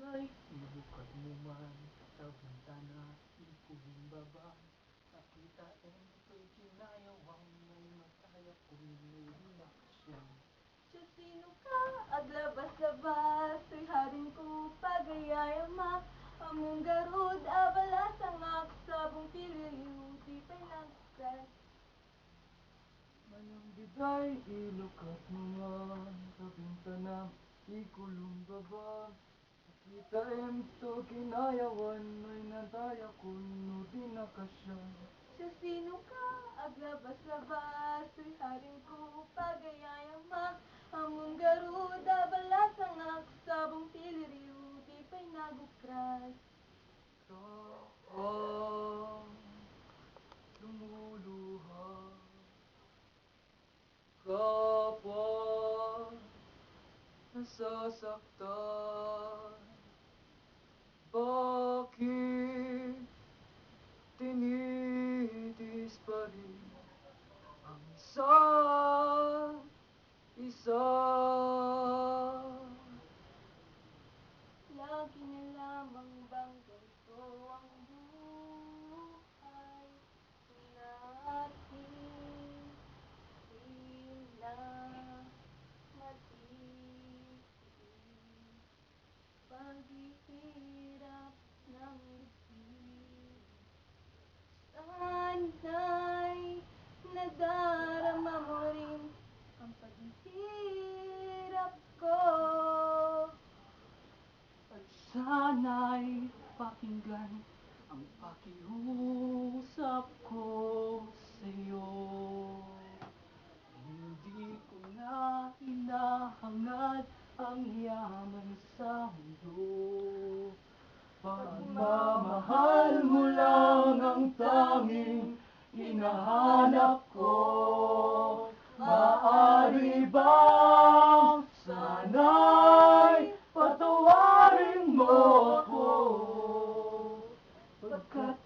Ay, ilukat mo man sa bintana, ikulimbaba. Nakita to'y kinayawang may mataya kung nilakasyon. Siya sino ka? Aglabas-labas, to'y haring ko pagayayama. Among garud, abala sangak, sabong pililiw, di pa'y nagkas. Manang biday, ilukat mo man sa bintana, ikulimbaba. Nakita to'y kinayawan may nataya kung nilakasyon. Siya sino ka? Aglabas-labas, to'y haring ko pagayayama. Among garud, abala sangak, sabong pililiw, di pa'y nagukras. Taang lumuluha, kapwa nasasaktan. Bakit tinitiis pa rin ang isa't isa? Lagi na lamang bang ganito ang buhay natin? Di na matiis paghihirap ng lubid. Sana'y nadarama mo rin ang paghihirap ko. At sana'y pakinggan ang pakiusap ko sa'yo. Hindi ko na hinahangad ang yaman sa mundo. Pagmamahal mo lang ang tanging hinahanap ko. Maaari bang sana'y patawarin mo ako? Pagkat